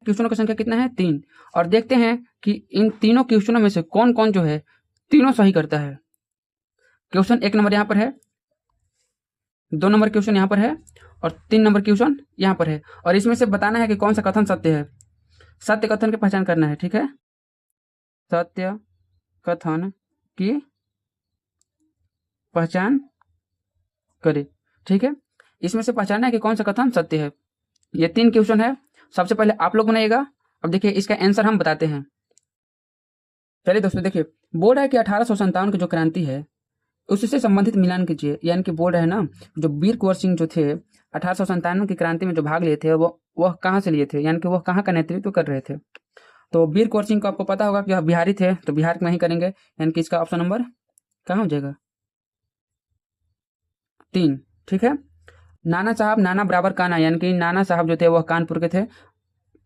क्वेश्चनों की संख्या कितना है 3। और देखते हैं कि इन तीनों क्वेश्चनों में से कौन कौन जो है तीनों सही करता है। क्वेश्चन 1 नंबर यहाँ पर है, 2 नंबर क्वेश्चन यहाँ पर है और 3 नंबर क्वेश्चन यहाँ पर है। और इसमें से बताना है कि कौन सा कथन सत्य है। सत्य कथन की पहचान करना है, ठीक है। सत्य कथन की पहचान करें, ठीक है। इसमें से पहचानना है कि कौन सा कथन सत्य है। ये 3 क्वेश्चन है। सबसे पहले आप लोग बनाइएगा। अब देखिए इसका आंसर हम बताते हैं। चलिए दोस्तों देखिए, बोल रहा है कि 1857 की जो क्रांति है उससे संबंधित मिलान कीजिए। यानी कि बोल रहे हैं ना, जो वीर कुंवर सिंह जो थे 1857 की क्रांति में जो भाग लिए थे वह कहाँ से लिए थे, यानी कि वह कहाँ का नेतृत्व कर रहे थे। तो वीर कुंवर सिंह को आपको पता होगा कि वह बिहारी थे, तो बिहार में ही करेंगे। यानी कि इसका ऑप्शन नंबर कहाँ हो जाएगा 3, ठीक है। नाना साहब नाना बराबर काना, यानी कि नाना साहब जो थे वह कानपुर के थे।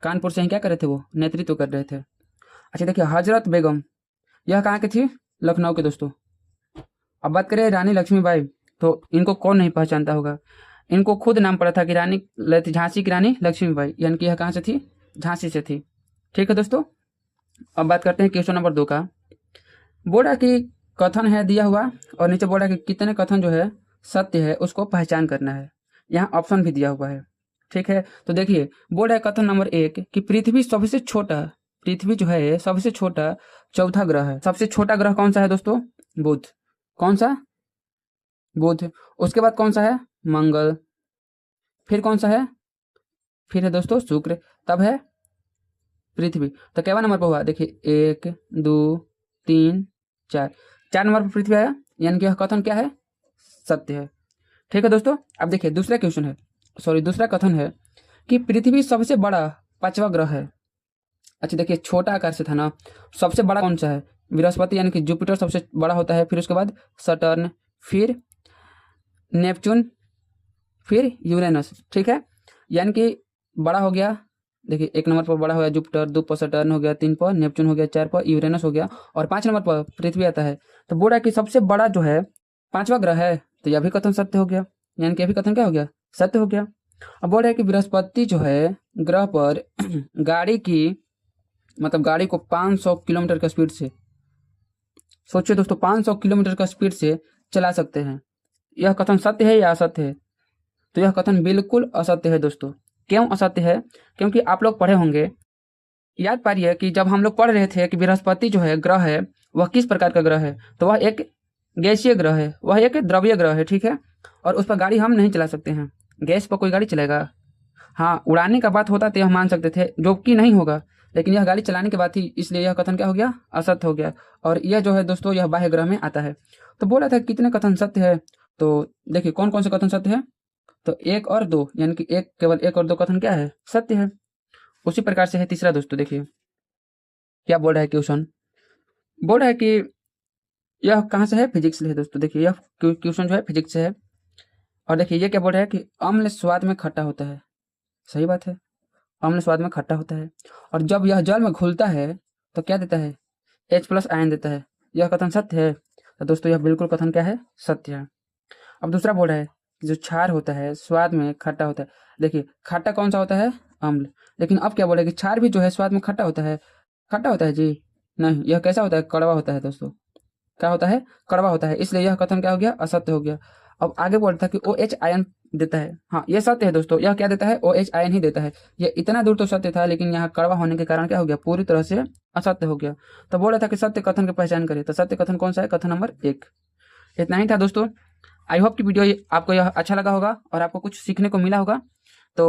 कानपुर से ही क्या कर रहे थे, वो नेतृत्व कर रहे थे। अच्छा देखिए, हजरत बेगम यह कहाँ की थी, लखनऊ के दोस्तों। अब बात करें रानी लक्ष्मीबाई, तो इनको कौन नहीं पहचानता होगा। इनको खुद नाम पड़ा था कि रानी झांसी की रानी लक्ष्मीबाई, यानी कि यह कहाँ से थी, झांसी से थी, ठीक है दोस्तों। अब बात करते हैं क्वेश्चन नंबर 2 का। बोल रहा कि कथन है दिया हुआ और नीचे बोल रहा कि कितने कथन जो है सत्य है उसको पहचान करना है। यहाँ ऑप्शन भी दिया हुआ है, ठीक है। तो देखिए बोल रहा है कथन नंबर 1 कि पृथ्वी सबसे छोटा, पृथ्वी जो है सबसे छोटा चौथा ग्रह है। सबसे छोटा ग्रह कौन सा है दोस्तों, बुध। कौन सा, बुध। उसके बाद कौन सा है, मंगल। फिर कौन सा है, फिर है दोस्तों शुक्र, तब है पृथ्वी। तो क्या नंबर पर हुआ, देखिए 1 2 3 4, 4 नंबर पर पृथ्वी आया। यानी कि यह कथन क्या है, सत्य है, ठीक है दोस्तों। अब देखिए दूसरा क्वेश्चन है, सॉरी दूसरा कथन है कि पृथ्वी सबसे बड़ा 5वां ग्रह है। अच्छा देखिए छोटा आकार से था ना, सबसे बड़ा कौन सा है, बृहस्पति यानी कि जुपिटर सबसे बड़ा होता है। फिर उसके बाद सटर्न, फिर नेपच्यून, फिर यूरेनस, ठीक है। यानी कि बड़ा हो गया, देखिए 1 नंबर पर बड़ा हो गया जुपिटर, 2 पर सटर्न हो गया, 3 पर नेपच्यून हो गया, 4 पर यूरेनस हो गया और 5 नंबर पर पृथ्वी आता है। तो बोल रहा है कि सबसे बड़ा जो है 5वां ग्रह है, तो यह भी कथन सत्य हो गया। यानी कि यह भी कथन क्या हो गया, सत्य हो गया। अब बोल रहा है कि बृहस्पति जो है ग्रह पर गाड़ी की, मतलब गाड़ी को 500 किलोमीटर का स्पीड से, सोचिए दोस्तों 500 किलोमीटर का स्पीड से चला सकते हैं। यह कथन सत्य है या असत्य है, तो यह कथन बिल्कुल असत्य है दोस्तों। क्यों असत्य है, क्योंकि आप लोग पढ़े होंगे, याद पारिए कि जब हम लोग पढ़ रहे थे कि बृहस्पति जो है ग्रह है वह किस प्रकार का ग्रह है, तो वह एक गैसीय ग्रह है, वह एक द्रव्य ग्रह है, ठीक है। और उस पर गाड़ी हम नहीं चला सकते हैं। गैस पर कोई गाड़ी चलेगा, हाँ उड़ाने का बात होता तो यह मान सकते थे, जो कि नहीं होगा। लेकिन यह गाड़ी चलाने की बात थी, इसलिए यह कथन क्या हो गया, असत्य हो गया। और यह जो है दोस्तों यह बाह्य ग्रह में आता है। तो बोला था कितने कथन सत्य है, तो देखिए कौन कौन से कथन सत्य है, तो 1 और 2, यानी कि केवल 1 और 2 कथन क्या है, सत्य है। उसी प्रकार से है तीसरा दोस्तों, देखिए क्या बोल रहा है क्वेश्चन। बोल रहा है कि यह कहाँ से है, फिजिक्स से है दोस्तों। देखिए यह क्वेश्चन जो है फिजिक्स से है। और देखिए ये क्या बोल रहा है कि अम्ल स्वाद में खट्टा होता है। सही बात है, अम्ल स्वाद में खट्टा होता है। और जब यह जल में घुलता है तो क्या देता है, H+ आयन देता है। यह कथन सत्य है, तो दोस्तों यह बिल्कुल कथन क्या है, सत्य है। अब दूसरा बोल रहा है कि जो क्षार होता है स्वाद में खट्टा होता है। देखिए खट्टा कौन सा होता है, अम्ल। लेकिन अब क्या बोल रहे हैं कि क्षार भी जो है स्वाद में खट्टा होता है। खट्टा होता है जी, नहीं, यह कैसा होता है, कड़वा होता है दोस्तों। क्या होता है, कड़वा होता है। इसलिए यह कथन क्या हो गया, असत्य हो गया। अब आगे बोल रहा था कि OH आयन देता है। हाँ यह सत्य है दोस्तों, यह क्या देता है, OH आयन ही देता है। यह इतना दूर तो सत्य था, लेकिन यहाँ कड़वा होने के कारण क्या हो गया, पूरी तरह से असत्य हो गया। तो बोल रहा था कि सत्य कथन की पहचान करें, तो सत्य कथन कौन सा है, कथन नंबर 1। इतना ही था दोस्तों। आई होप कि वीडियो आपको यह अच्छा लगा होगा और आपको कुछ सीखने को मिला होगा।